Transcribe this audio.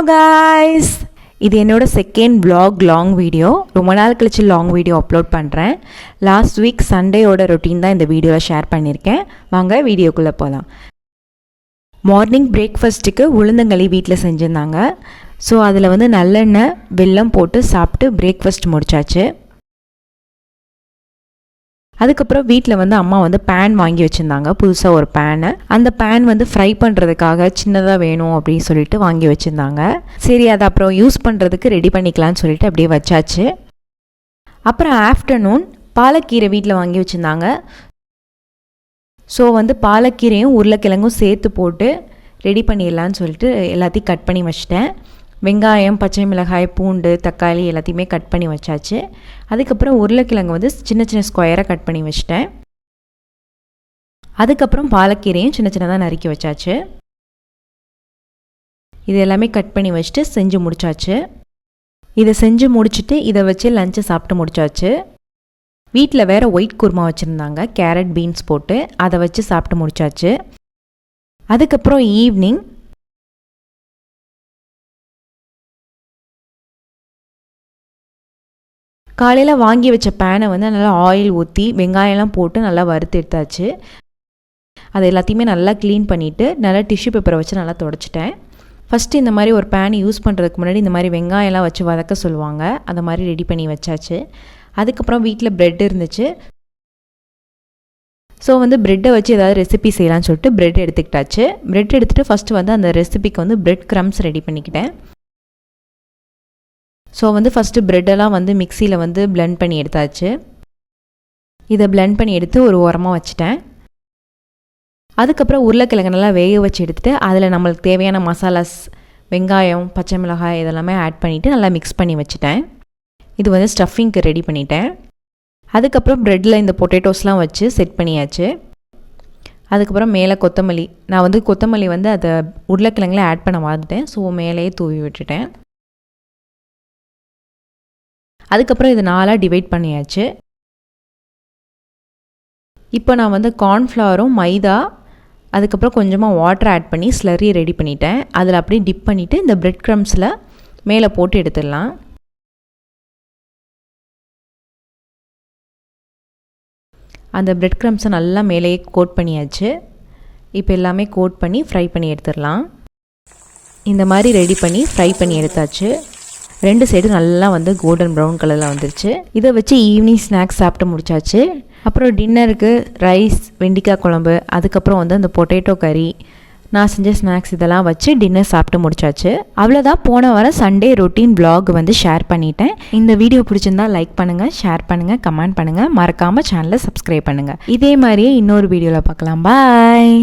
guys, இது என்னோட second vlog long video. ரொம்ப நாள் கழிச்சு லாங் வீடியோ அப்லோட் பண்ணுறேன். லாஸ்ட் வீக் சண்டேயோட ரொட்டீன் தான் இந்த வீடியோவில் ஷேர் பண்ணியிருக்கேன். வாங்க வீடியோக்குள்ளே போகலாம். மார்னிங் பிரேக்ஃபாஸ்ட்டுக்கு உளுந்தங்களி வீட்டில் செஞ்சுருந்தாங்க. ஸோ அதில் வந்து நல்லெண்ணெய் வெல்லம் போட்டு சாப்பிட்டு பிரேக்ஃபாஸ்ட் முடிச்சாச்சு. அதுக்கப்புறம் வீட்டில் வந்து அம்மா வந்து பேன் வாங்கி வச்சுருந்தாங்க, புதுசாக ஒரு பேனு. அந்த பேன் வந்து ஃப்ரை பண்ணுறதுக்காக சின்னதாக வேணும் அப்படின்னு சொல்லிட்டு வாங்கி வச்சுருந்தாங்க. சரி, அதை அப்புறம் யூஸ் பண்ணுறதுக்கு ரெடி பண்ணிக்கலான்னு சொல்லிட்டு அப்படியே வச்சாச்சு. அப்புறம் ஆஃப்டர்நூன் பாலக்கீரை வீட்டில் வாங்கி வச்சுருந்தாங்க. ஸோ வந்து பாலக்கீரையும் உருளைக்கிழங்கும் சேர்த்து போட்டு ரெடி பண்ணிடலான்னு சொல்லிட்டு எல்லாத்தையும் கட் பண்ணி வச்சிட்டேன். வெங்காயம், பச்சை மிளகாய், பூண்டு, தக்காளி எல்லாத்தையுமே கட் பண்ணி வச்சாச்சு. அதுக்கப்புறம் உருளைக்கிழங்கு வந்து சின்ன சின்ன ஸ்கொயராக கட் பண்ணி வச்சிட்டேன். அதுக்கப்புறம் பாலக்கீரையும் சின்ன சின்னதாக நறுக்கி வச்சாச்சு. இது எல்லாமே கட் பண்ணி வச்சுட்டு செஞ்சு முடிச்சாச்சு. இதை செஞ்சு முடிச்சுட்டு இதை வச்சு லஞ்சை சாப்பிட்டு முடிச்சாச்சு. வீட்டில் வேறு ஒயிட் குருமா வச்சுருந்தாங்க, கேரட் பீன்ஸ் போட்டு, அதை வச்சு சாப்பிட்டு முடிச்சாச்சு. அதுக்கப்புறம் ஈவினிங் காலையில் வாங்கி வச்ச பேனை வந்து நல்லா ஆயில் ஊற்றி வெங்காயம்லாம் போட்டு நல்லா வறுத்து எடுத்தாச்சு. அதை எல்லாத்தையுமே நல்லா க்ளீன் பண்ணிவிட்டு நல்லா டிஷ்யூ பேப்பரை வச்சு நல்லா துடைச்சிட்டேன். ஃபஸ்ட்டு இந்த மாதிரி ஒரு பேன் யூஸ் பண்ணுறதுக்கு முன்னாடி இந்த மாதிரி வெங்காயம்லாம் வச்சு வதக்க சொல்லுவாங்க, அந்த மாதிரி ரெடி பண்ணி வச்சாச்சு. அதுக்கப்புறம் வீட்டில் ப்ரெட் இருந்துச்சு. ஸோ வந்து ப்ரெட்டை வச்சு ஏதாவது ரெசிபி செய்யலான்னு சொல்லிட்டு ப்ரெட் எடுத்துக்கிட்டாச்சு. ப்ரெட் எடுத்துகிட்டு ஃபஸ்ட்டு வந்து அந்த ரெசிபிக்கு வந்து ப்ரெட் க்ரம்ஸ் ரெடி பண்ணிக்கிட்டேன். ஸோ வந்து ஃபஸ்ட்டு ப்ரெட்டெல்லாம் வந்து மிக்சியில் வந்து பிளெண்ட் பண்ணி எடுத்தாச்சு. இதை பிளெண்ட் பண்ணி எடுத்து ஒரு ஓரமாக வச்சுட்டேன். அதுக்கப்புறம் உருளைக்கிழங்கு நல்லா வேக வச்சு எடுத்துகிட்டு அதில் நம்மளுக்கு தேவையான மசாலாஸ், வெங்காயம், பச்சை மிளகாய் இதெல்லாமே ஆட் பண்ணிவிட்டு நல்லா மிக்ஸ் பண்ணி வச்சுட்டேன். இது வந்து ஸ்டஃபிங்க்கு ரெடி பண்ணிட்டேன். அதுக்கப்புறம் ப்ரெட்டில் இந்த பொட்டேட்டோஸ்லாம் வச்சு செட் பண்ணியாச்சு. அதுக்கப்புறம் மேலே கொத்தமல்லி, நான் வந்து கொத்தமல்லி வந்து அதை உருளைக்கிழங்குல ஆட் பண்ண மறந்துட்டேன். ஸோ மேலேயே தூவி விட்டுட்டேன். அதுக்கப்புறம் இது 4ஆக டிவைட் பண்ணியாச்சு. இப்போ நான் வந்து கார்ன்ஃப்ளவரும் மைதா அதுக்கப்புறம் கொஞ்சமாக வாட்டர் ஆட் பண்ணி ஸ்லரி ரெடி பண்ணிட்டேன். அதில் அப்படியே டிப் பண்ணிவிட்டு இந்த ப்ரெட் க்ரம்ஸில் மேலே போட்டு எடுத்துடலாம். அந்த ப்ரெட் க்ரம்ஸை நல்லா மேலேயே கோட் பண்ணியாச்சு. இப்போ எல்லாமே கோட் பண்ணி ஃப்ரை பண்ணி எடுத்துடலாம். இந்த மாதிரி ரெடி பண்ணி ஃப்ரை பண்ணி எடுத்தாச்சு. 2 சைடு நல்லா வந்து கோல்டன் ப்ரௌன் கலரில் வந்துருச்சு. இதை வச்சு ஈவினிங் ஸ்நாக்ஸ் சாப்பிட்டு முடிச்சாச்சு. அப்புறம் டின்னருக்கு ரைஸ், வெண்டைக்காய் குழம்பு, அதுக்கப்புறம் வந்து அந்த பொட்டேட்டோ கறி, நான் செஞ்ச ஸ்நாக்ஸ் இதெல்லாம் வச்சு டின்னர் சாப்பிட்டு முடிச்சாச்சு. அவ்வளோதான், போன வாரம் சண்டே ரொட்டீன் vlog வந்து ஷேர் பண்ணிட்டேன். இந்த வீடியோ பிடிச்சிருந்தா லைக் பண்ணுங்கள், ஷேர் பண்ணுங்கள், கமெண்ட் பண்ணுங்கள், மறக்காமல் சேனலை சப்ஸ்கிரைப் பண்ணுங்கள். இதே மாதிரியே இன்னொரு வீடியோவில் பார்க்கலாம். பாய்.